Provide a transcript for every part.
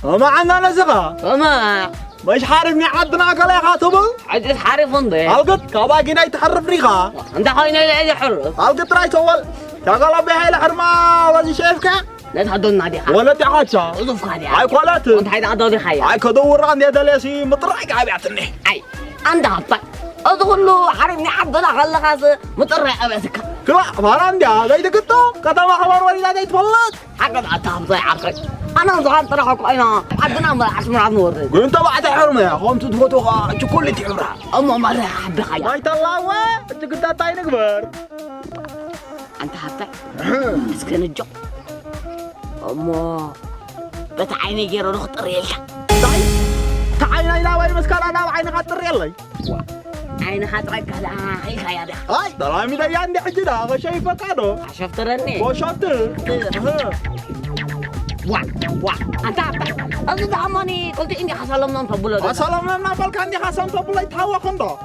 وما عندنا نزقة وما مش حاربني عدنا كلا خاتبه عجز حارب فندق القط كاباجي ناي تحرفني خا انت خاينا اللي حر القط راي تول شغله بهاي الحرمه وزي شايفك لا تحضن نادي ولا تحاتشا وظف هذه هاي قولات انت حيد عضو خايا هاي كدور عندي دلسي مطرق عبيعتني اي انت هطا اقول له حاربني عدنا خلى خاص مطرق ابسك كلا فاران دي زي دكتو كتا ما خبر ولا زي تفلت حقد اتهم زي عقل انا زعلت طرحك اينا عدنا ما عشان عم نورد قول انت بعد حرمه قوم تدفوتوها كل تحبرها اما ما لها حب خايا ما يطلعوا انت قد تاي نكبر انت حتى مسكين الجو اما بتعيني جيرو نخطر يلك تعينا الى وين مسكر انا وعيني خاطر يلي عيني خاطرك لا هي خايا دي هاي ضرامي دي عندي حجدا شايفك انا شفت رني وشفت وا انت انا دعماني قلت اني حصلنا نطبل حصلنا نطبل كان دي حصل طبل يتهوى خندا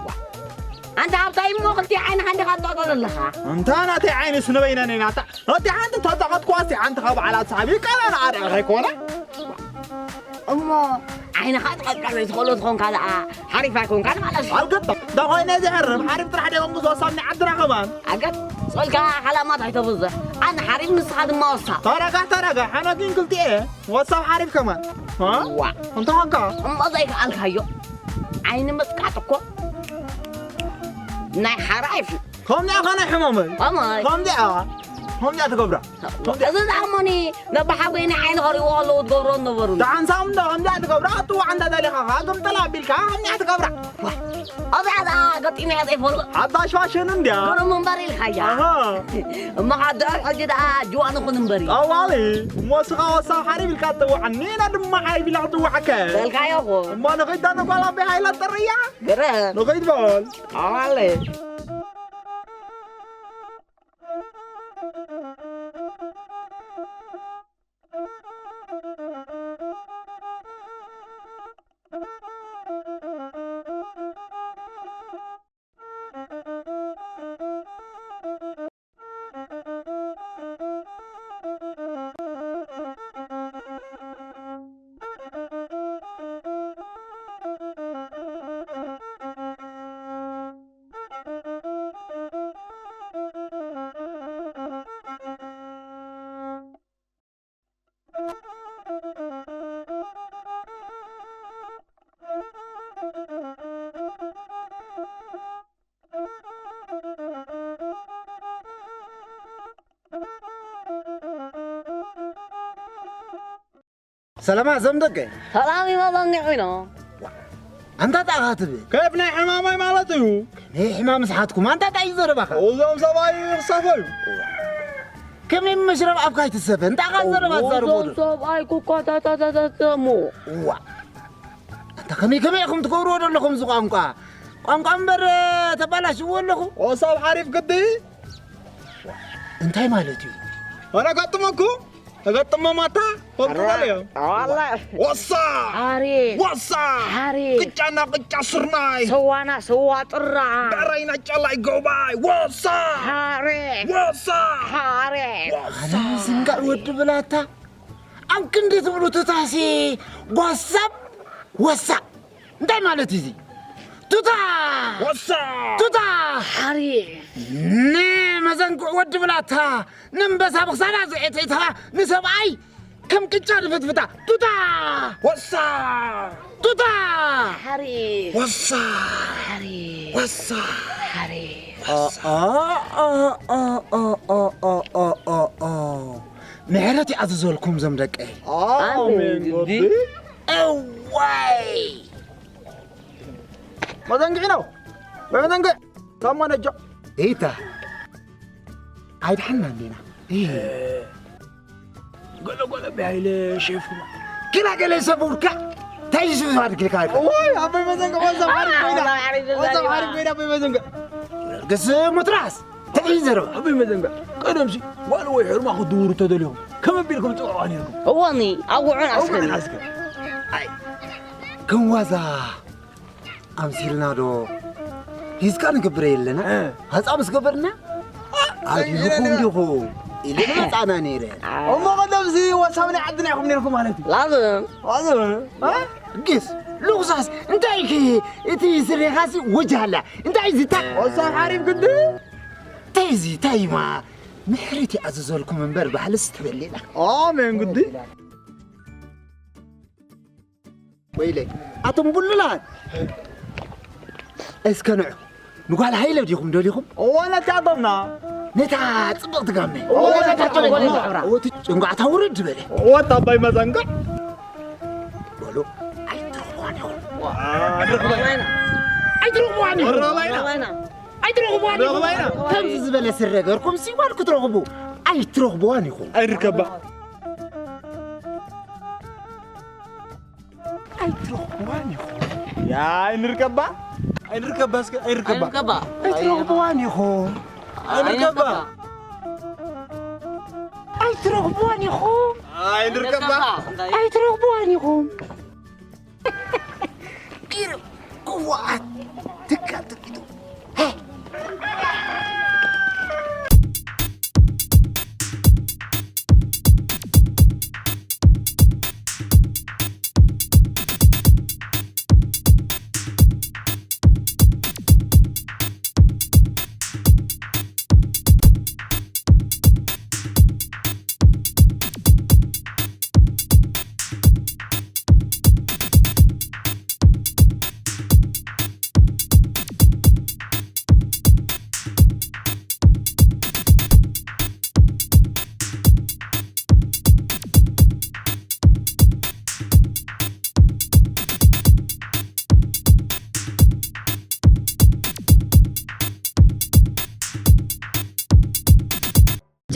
انت عبتاي مو قلت عين عندي خاطر لها انت انا تي عيني سنو بينني ناتا انت عندك تضغط كواسي انت خاب على صاحبي كان انا عارف هيكونه اما عين خاطرك كان يدخلوا تكون كذا حريفه يكون كان مالش القطه ده هو نازل حرب حرب طرح دي مو وصلني عدنا كمان اجت سؤالك على ما تحتفظ انا حريف مسخد ما وصل ترى انا كين قلت ايه وصل حرب كمان ها وا انت هكا اما زيك قالك هيو عين مسكاتكو ناي حرايف كم يا خنا حمامي اما هم يا تقبره اذا دعماني نبحبيني عين غري والله تقبرون نبرون تعال سام ده هم يا تقبره تو عند ذلك قم طلع بالك هم يا تقبره هذا قلت اني هذا يفول عدا شواشن انديا انا منبري الحياه ما حد اجد جوانا كن منبري اولي موسخه وصا حريب الكاتو عنينا دم حريب العطو حكا الكايا خو ما نقيد انا ولا بهاي لا طريا غير نقيد بول علي سلام زمدك سلامي ما ضنعينا انت تعاتبي كيف ني حمامي مالتيو ني حمام صحتكم انت تعيزر بخ وزوم سباي صفاي كم مشرب ابكاي تسفن انت غزر بزر بود سباي كوكا تمو وا انت كم يكم تقولوا لكم زقانقا قانقا مبر تبلاش ولكم وصاب عارف قدي انت مالتيو انا قطمكم قطم ماتا والله والله وصا حري وصا حري قچانا قچا سرناي سوانا سوا طرا دارينا چلاي غوباي وصا حري وصا حري انا سنقال ود بلاتا انك انديت بلو تتاسي وصاب وصا انتي مالتي زي توتا وصا توتا حري ني مزنق ود بلاتا نمبسا بخسانا زعيتها نسبعي كم كتشار فتفتا توتا وصا توتا حري وصا حري وصا حري معرتي أزولكم زمدك إيه آمين قدي أواي ما تنقعنا ما تنقع كم أنا جو إيتا عيد حنا لينا إيه قولوا بهاي شيفكم كلا قال سبورك تايش في هذا كل كاي واي أبي ما تنقع وزم عارف وين أبي ما تنقع قص متراس تعيزروا أبي ما تنقع قدام شيء والله يحرم أخذ دور تدلهم كم بيلكم تقعاني هواني أوعن عسكري أي كم وزا أمسيرنا دو هيز كان قبري لنا هذا أمس قبرنا عادي يكون ديهو إلي ما تعنا نيره أما قدام زي سامنا عدنا يا نيركم مالتي لازم ها قيس لغزاس انت ايكي انتي سري خاسي وجه لا انت عايز تا وصار عارف قد تايزي تايما محرتي اززولكم من بر بحلس تبلينا من قد ويلي اتم بللان اسكنعو نقول هاي لديكم دوليكم وانا تعظمنا نتا صدق تقامي وانا تعظمنا وتنقع تورد بلي وطبي مزنقع قولوا اي تروحواني اي تروحواني كم زبالة سرقركم سيوالكم ترغبوا اي ترغبواني خو اي ركبة اي ترغبواني خو يا اي نركبة اي نركبة اي ركبة اي ترغبواني خو اي نركبة اي ترغبواني خو اي نركبة اي ترغبواني خو كيرو قوات تكاتو كيدو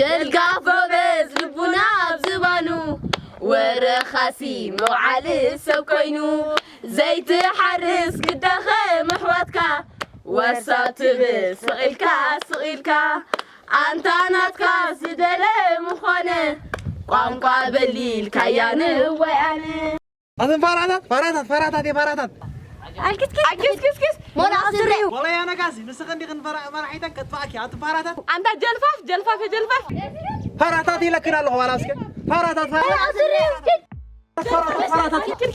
جلقا فوبز لبونا بزبانو ورخاسي موعالي سوكوينو زيت حرس قداخي محواتكا وسات سقيلكا أنتاناتكا سدلي مخونة قامقا بليل كيان وياني أظن فراتات يا فراتات كيس مولا أسرعو والله يا نقاسي نسخن دي فرحيتك كتفاكي أنت فراتات أنت جلفاف فراتات لك الله وراسك فراتات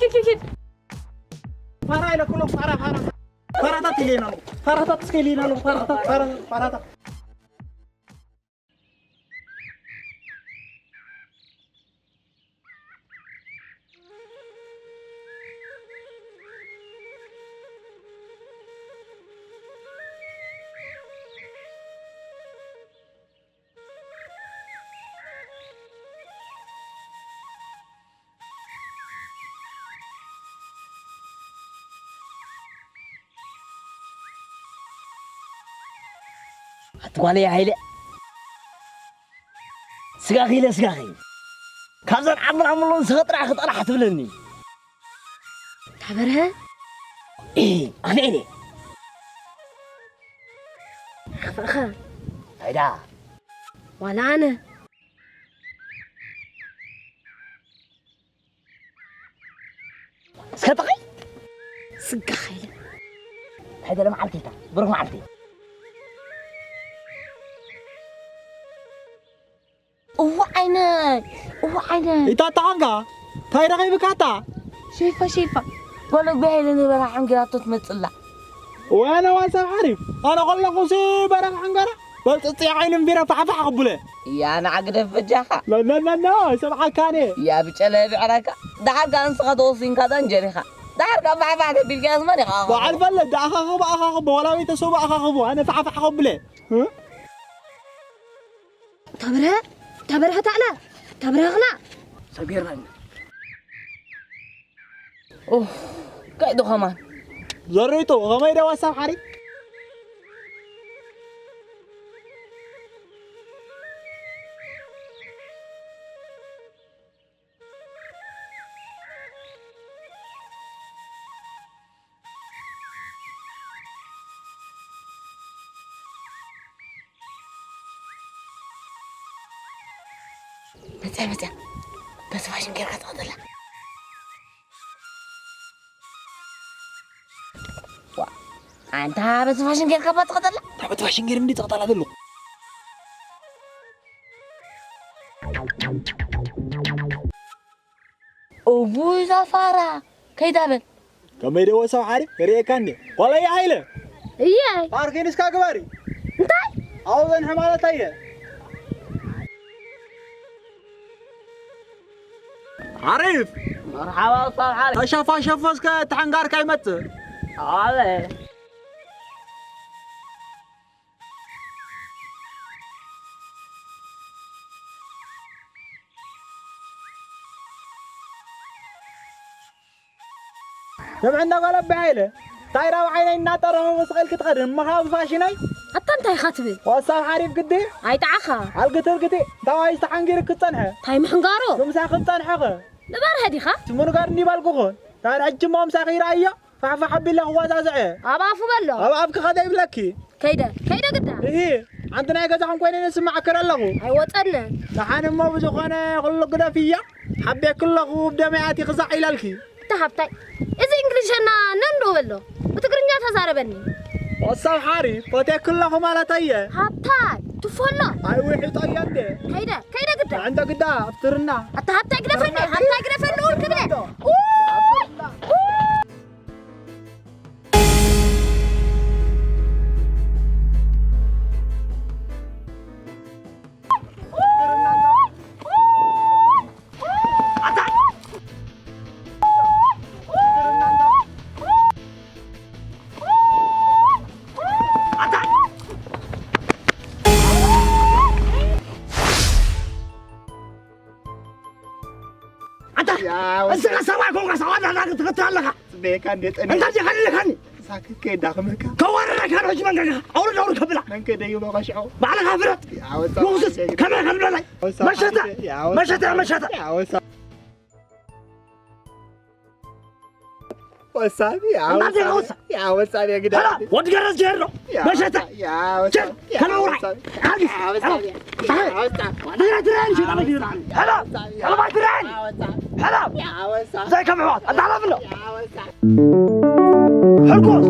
كيد فراينا كله فراتات لينا فراتات سكيلينا فراتات تقولي يا هيلة سقاخي كازن عملون سطرع خطر حتبلني تعبرها ايه اخليني خفخة هيدا ولا أنا سقاخي سقاخي هيدا لما عرفتي بروح ما عرفتي وعينك إتا تانغا تايرا غيب كاتا شايفة ولو بهيلني برا حنقرا تمثل وانا واسع عارف انا اقول لك وسي برا حنقرا بس عين بيرا فعفع قبله يا انا عقد فجاخه لا سمعك كان يا بچله بعرك دحر كان سقدوسين كدان جريخه دحر كان فعفع بالجاز ما نخا وعارف ولا ده اخا ولا يتسوى اخا انا فعفع قبله ها تبرها تعالى تبرها غلا صغير من اوه قاعد كمان زريتو غميره واسع حري متى بس فاشن كيف كتفضل أنت بس فاشن كيف كتفضل بس فاشن كيف ندي تقطع هذا وبوي زفارة كيدا بل كم يدو سو عارف ريكاني ولا يا عيلة إيه باركين إسكا كباري انتي عوضن حمالة تاية عارف مرحبا أستاذ عارف أشوف اسكا تحنقار كايمت علي سمعنا قلب بعيلة طايرة وعيني ناطرة مسقل كتقدم مخاف فاشيني حتى انتي خاتبي وصاف عارف قدي هاي تعخا عالقتل قدي توا يستحنقير كتصنحة هاي محنقارو لمسا كتصنحة لبار هدي خا سمونو قارني بالقوخون تاين عجمهم ساقي رأيا فعفا حبي الله هو زازعي أبا أفو بلو أبا أبك خدا يبلكي كيدا قدا إيه عندنا يقزحهم كوينين نسمع كرلغو هاي وطنا نحن ما بزخانة كل قدا فيا حبي كله بدمعاتي خزع إلى الكي تحبتاي إذا إنجليش أنا نندو بلو وتقرنيا تزاربني وصل حاري فاتي كله مالتايا هبتاي تفولو هاي وحي طيب ده كيدا قدا عندك قدا افترنا حتى هبتاي قدا فني هبتاي قدا فني قول كده أنت سواكم قصوات أنا تقتلها بيكان ديت أنت خلي ساكت كده خمرك كورنا كانوا جمعنا أول كبلا من كده يوم غشعو بعد غفرت يوسف كمل مشت وسابي يا وسابي يا جدع هلا وتقرز جرو مشت يا وسابي كلا وراي يا وسابي هلا تراني شو تعمل هلا ما تراني هلا يا وسابي زي كم عوض أنت على فلو يا وسابي هلكوس